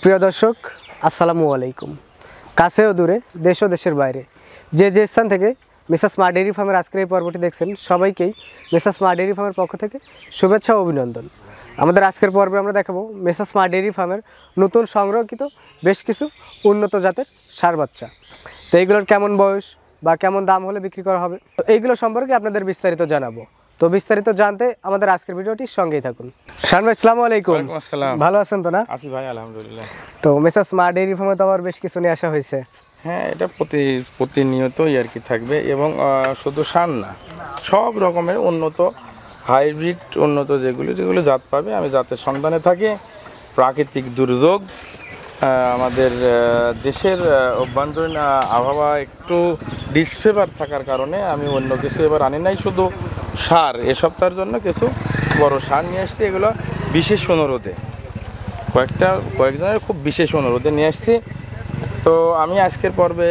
প্রিয় দর্শক আসসালামু আলাইকুম। কাছে ও দূরে দেশ ও দেশের বাইরে যে স্থান থেকে মেসার্স স্মার্ট ডেইরি ফার্মের আজকের এই পর্বটি দেখছেন সবাইকেই মেসার্স স্মার্ট ডেইরি ফার্মের পক্ষ থেকে শুভেচ্ছা ও অভিনন্দন। আমাদের আজকের পর্বে আমরা দেখাবো মেসার্স স্মার্ট ডেইরি ফার্মের নতুন সংরক্ষিত বেশ কিছু উন্নত জাতের ষাঁড় বাচ্চা। তো এইগুলোর কেমন বয়স বা কেমন দাম হলে বিক্রি করা হবে, তো এইগুলো সম্পর্কে আপনাদের বিস্তারিত জানাবো। তো বিস্তারিত জানতে আমাদের আজকের ভিডিওটির সঙ্গেই থাকুন। শান ভাই আসসালামু আলাইকুম। ওয়ালাইকুম আসসালাম। ভালো আছেন তো? না আছি ভাই, আলহামদুলিল্লাহ। তো মেসার্স স্মার্ট ডেইরি ফার্মে তো আবার বেশ কিছু নিয়ে আসা হয়েছে। হ্যাঁ, এটা প্রতিনিয়তই আর কি থাকবে এবং শুধু ষাঁড় না, সব রকমের উন্নত হাইব্রিড উন্নত যেগুলো জাত পাবে। আমি জাতের সন্ধানে থাকি। প্রাকৃতিক দুর্যোগ, আমাদের দেশের অভ্যন্তরীণ আবহাওয়া একটু ডিসফেভার থাকার কারণে আমি অন্য কিছু এবার আনি নাই, শুধু ষাঁড়। এ সপ্তাহের জন্য কিছু বড় ষাঁড় নিয়ে আসছি। এগুলো বিশেষ অনুরোধে, কয়েকজনের খুব বিশেষ অনুরোধে নিয়ে আসছি। তো আমি আজকের পর্বে,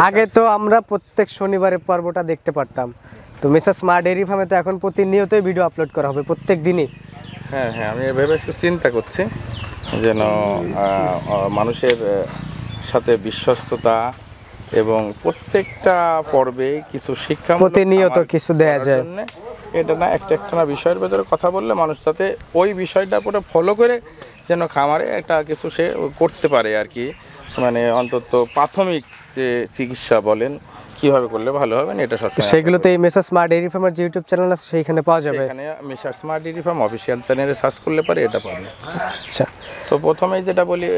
আগে তো আমরা প্রত্যেক শনিবারের পর্বটা দেখতে পারতাম, তো মেসার্স স্মার্ট ডেইরি ফার্মে তো এখন প্রতিনিয়তই ভিডিও আপলোড করা হবে প্রত্যেক দিনই। হ্যাঁ, আমি এভাবে একটু চিন্তা করছি যেন মানুষের সাথে বিশ্বস্ততা এবং প্রত্যেকটা পর্বে কিছু শিক্ষা প্রতিনিয়ত কিছু দেয়া যায়। এটা না একটা না বিষয়ের ভেতরে কথা বললে মানুষ যাতে ওই বিষয়টা পরে ফলো করে যেন খামারে একটা কিছু সে করতে পারে আর কি। মানে অন্তত প্রাথমিক যে চিকিৎসা বলেন কিভাবে করলে ভালো হবে এটা সবসময় সেগুলোতে এই মেসার্স স্মার্ট ডেইরি ফার্মের যে ইউটিউব চ্যানেল আছে সেইখানে পাওয়া যাবে। এখানে messrs smart dairy farm official চ্যানেলে সার্চ করলে পারে এটা পাবে। আচ্ছা, তো প্রথমেই যেটা বলি,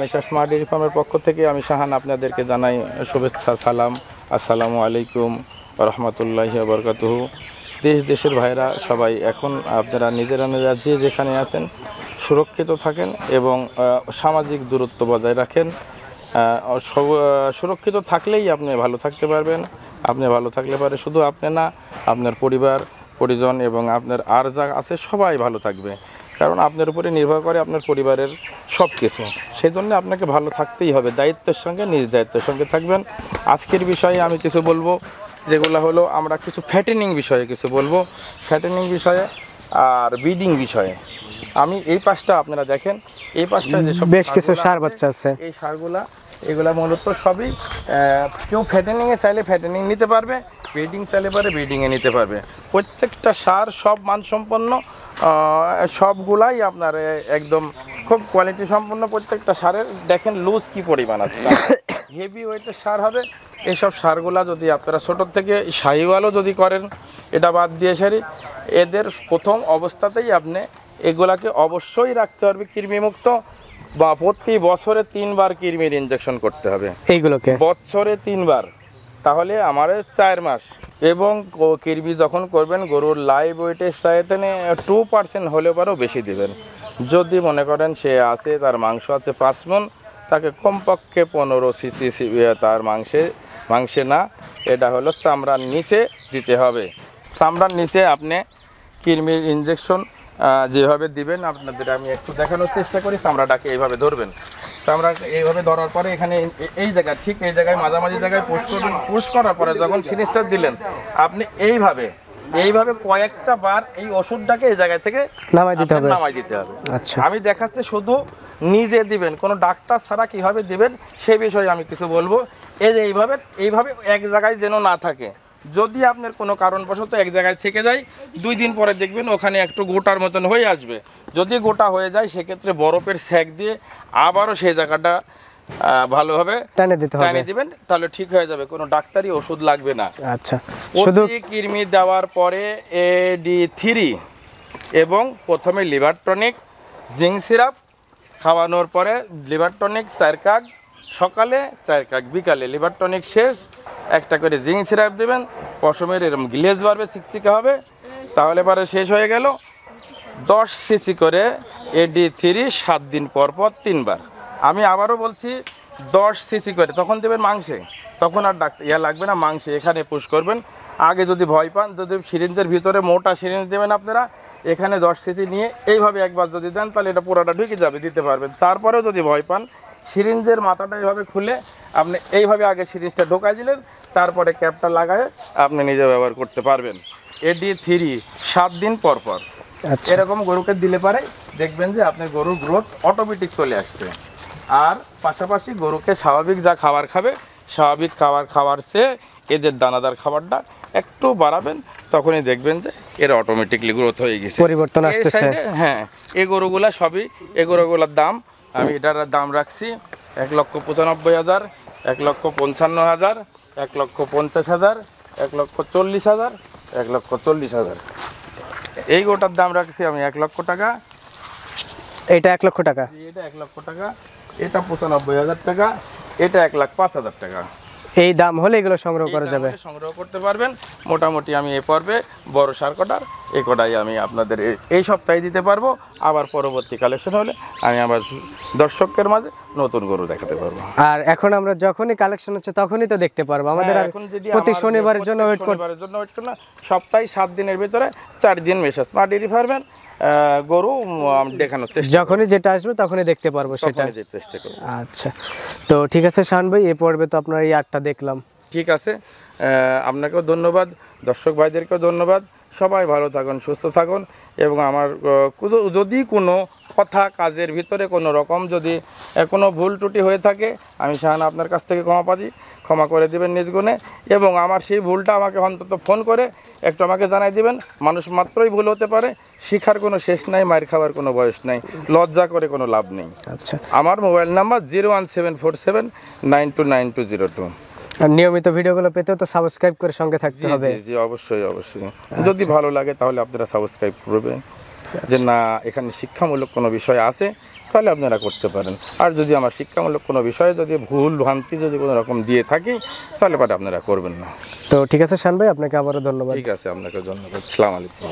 মেসার্স স্মার্ট ডেইরি ফার্মের পক্ষ থেকে আমি শাহান আপনাদেরকে জানাই শুভেচ্ছা, সালাম, আসসালামু আলাইকুম রহমতুল্লাহি ওয়া বারাকাতুহু। দেশের ভাইরা সবাই এখন আপনারা নিজেরা যে যেখানে আছেন সুরক্ষিত থাকেন এবং সামাজিক দূরত্ব বজায় রাখেন। সুরক্ষিত থাকলেই আপনি ভালো থাকতে পারবেন। আপনি ভালো থাকলে পারে শুধু আপনি না, আপনার পরিজন এবং আপনার আর যা আছে সবাই ভালো থাকবে, কারণ আপনার উপরে নির্ভর করে আপনার পরিবারের সব কিছু। সেই জন্য আপনাকে ভালো থাকতেই হবে, দায়িত্বের সঙ্গে নিজ দায়িত্বের সঙ্গে থাকবেন। আজকের বিষয়ে আমি কিছু বলবো, যেগুলো হলো আমরা কিছু ফ্যাটেনিং বিষয়ে কিছু বলবো, ফ্যাটেনিং বিষয়ে আর ব্রিডিং বিষয়ে। আমি এই পাশটা আপনারা দেখেন, এই পাশটা যেসব বেশ কিছু ষাঁড় বাচ্চা আছে, এই ষাঁড়গুলা এগুলা মূলত সবই কেউ ফ্যাটেনিংয়ে চাইলে ফ্যাটেনিং নিতে পারবে, ব্রিডিং চাইলে পারে ব্রিডিংয়ে নিতে পারবে। প্রত্যেকটা ষাঁড় সব মানসম্পন্ন, সবগুলাই আপনার একদম খুব কোয়ালিটি সম্পন্ন। প্রত্যেকটা ষাঁড়ের দেখেন লুজ কি পরিমাণ আছে, হেভি ওয়েটের ষাঁড় হবে। এইসব ষাঁড়গুলা যদি আপনারা ছোটোর থেকে শাহিওয়ালও যদি করেন, এটা বাদ দিয়ে সারি, এদের প্রথম অবস্থাতেই আপনি এগুলাকে অবশ্যই রাখতে হবে কৃমিমুক্ত, বা প্রতি বছরে 3 বার কৃমির ইনজেকশন করতে হবে এইগুলোকে, বছরে 3 বার, তাহলে আমার 4 মাস। এবং কৃমি যখন করবেন গরুর লাইভ ওয়েটের চাইতে 2% হলেও পারও বেশি দিবেন। যদি মনে করেন সে আছে, তার মাংস আছে 5 মণ, তাকে কমপক্ষে 15 সিসি তার মাংসে না, এটা হলো চামড়ার নিচে দিতে হবে। চামড়ার নিচে আপনি কৃমির ইনজেকশন যেভাবে দিবেন, আপনাদের আমি একটু দেখানোর চেষ্টা করি। চামড়াটাকে এইভাবে ধরবেন, চামড়া এইভাবে ধরার পরে এখানে এই জায়গায়, ঠিক এই জায়গায় মাঝামাঝি জায়গায় পুশ করবেন। পুশ করার পরে যখন সিরিঞ্জটা দিলেন, আপনি এইভাবে কয়েকটা বার এই ওষুধটাকে এই জায়গা থেকে নামাই দিতে হবে। আচ্ছা, আমি দেখাচ্ছি, শুধু নিজে দিবেন, কোনো ডাক্তার ছাড়া কিভাবে দিবেন সে বিষয়ে আমি কিছু বলবো। এই যে এইভাবে এক জায়গায় যেন না থাকে। যদি আপনার কোনো কারণবশত এক জায়গায় থেকে যায়, 2 দিন পরে দেখবেন ওখানে একটু গোটার মতন হয়ে আসবে। যদি গোটা হয়ে যায়, সেক্ষেত্রে বরফের সেক দিয়ে আবারও সেই জায়গাটা ভালোভাবে টানে দিবেন, তাহলে ঠিক হয়ে যাবে। কোনো ডাক্তারি ওষুধ লাগবে না। আচ্ছা, শুধু কৃমি দেওয়ার পরে AD3 এবং প্রথমে লিভার টনিক, জিঙ্ক সিরাপ খাওয়ানোর পরে লিভার টনিক 4 কাপ সকালে, 4 কাপ বিকালে, লিভার টনিক শেষ, একটা করে জিঙ্ক সিরাপ দেবেন। পশমের এরকম গ্লেজ বাড়বে, চিকচিকা হবে, তাহলে পরে শেষ হয়ে গেল। 10 সিসি করে AD3 7 দিন পর 3 বার। আমি আবারও বলছি, 10 সিসি করে, তখন দেবেন মাংসে, তখন আর ডাক্তার লাগবে না, মাংসে এখানে পুশ করবেন। আগে যদি ভয় পান, যদি সিরিঞ্জের ভিতরে মোটা সিরিঞ্জ দেবেন আপনারা, এখানে 10 সিসি নিয়ে এইভাবে একবার যদি দেন, তাহলে এটা পুরোটা ঢুকে যাবে, দিতে পারবেন। তারপরেও যদি ভয় পান, সিরিঞ্জের মাথাটা এইভাবে খুলে আপনি এইভাবে আগে সিরিঞ্জটা ঢোকাই দিলেন, তারপরে ক্যাপটা লাগায় আপনি নিজে ব্যবহার করতে পারবেন। AD3 7 দিন পর পর এরকম গরুকে দিলে পারে দেখবেন যে আপনার গরুর গ্রোথ অটোমেটিক চলে আসছে। আর পাশাপাশি গরুকে স্বাভাবিক যা খাবার খাবে, স্বাভাবিক খাবার চেয়ে এদের দানাদার খাবারটা একটু বাড়াবেন, তখনই দেখবেন যে এর অটোমেটিকলি গ্রোথ হয়ে গেছে, পরিবর্তন আসতেছে। হ্যাঁ, এই গরুগুলা সবই, এই গরুগুলার দাম আমি এটার দাম রাখছি 1,95,000, 1,55,000, 1,50,000, 1,40,000, 1,40,000। এই গোটার দাম রাখছি আমি 1 লক্ষ টাকা। এটা 1 লক্ষ টাকা, এটা 1 লক্ষ টাকা, এটা 95,000 টাকা, এটা 1,05,000 টাকা। এই দাম হলে এগুলো সংগ্রহ করা যাবে, সংগ্রহ করতে পারবেন। মোটামুটি আমি এ পর্বে বড় সার কটার এই কটাই আমি আপনাদের এই সপ্তাহে দিতে পারবো। আবার পরবর্তী কালেকশন হলে আমি আবার দর্শকের মাঝে নতুন গরু দেখাতে পারবো। আর এখন আমরা যখনই কালেকশন হচ্ছে তখনই তো দেখতে পারবো। আমাদের আর এখন যদি প্রতি শনিবারের জন্য ওয়েট করতে, সপ্তাহে 7 দিনের ভিতরে 4 দিন মেসাজ স্মার্ট ডেইরি ফার্মের গরু দেখানোর চেষ্টা, যখনই যেটা আসবে তখনই দেখতে পারবো সেটা চেষ্টা করব। আচ্ছা, তো ঠিক আছে শাহান ভাই, এই পর্বে তো আপনার এই 8টা দেখলাম। ঠিক আছে, আপনাকেও ধন্যবাদ, দর্শক ভাইদেরকেও ধন্যবাদ। সবাই ভালো থাকুন, সুস্থ থাকুন, এবং আমার যদি কোনো কথা কাজের ভিতরে কোনো রকম যদি কোনো ভুল ত্রুটি হয়ে থাকে, আমি শাহান আপনার কাছ থেকে ক্ষমা করে দিবেন নিজ গুণে, এবং আমার সেই ভুলটা আমাকে অন্তত ফোন করে একটু আমাকে জানাই দিবেন। মানুষ মাত্রই ভুল হতে পারে, শিখার কোনো শেষ নাই, মার খাওয়ার কোনো বয়স নাই, লজ্জা করে কোনো লাভ নেই। আচ্ছা, আমার মোবাইল নাম্বার 01747929202। আর নিয়মিত ভিডিওগুলো পেতেও তো সাবস্ক্রাইব করে সঙ্গে থাকতে হবে। জি, অবশ্যই। যদি ভালো লাগে তাহলে আপনারা সাবস্ক্রাইব করবেন, যে না এখানে শিক্ষামূলক কোনো বিষয় আছে তাহলে আপনারা করতে পারেন। আর যদি আমার শিক্ষামূলক কোনো বিষয়ে যদি ভুল ভ্রান্তি যদি কোনো রকম দিয়ে থাকি তাহলে আপনারা করবেন না। তো ঠিক আছে শাহান ভাই, আপনাকে আবারও ধন্যবাদ। ঠিক আছে, আপনাকে ধন্যবাদ। আসসালামু আলাইকুম।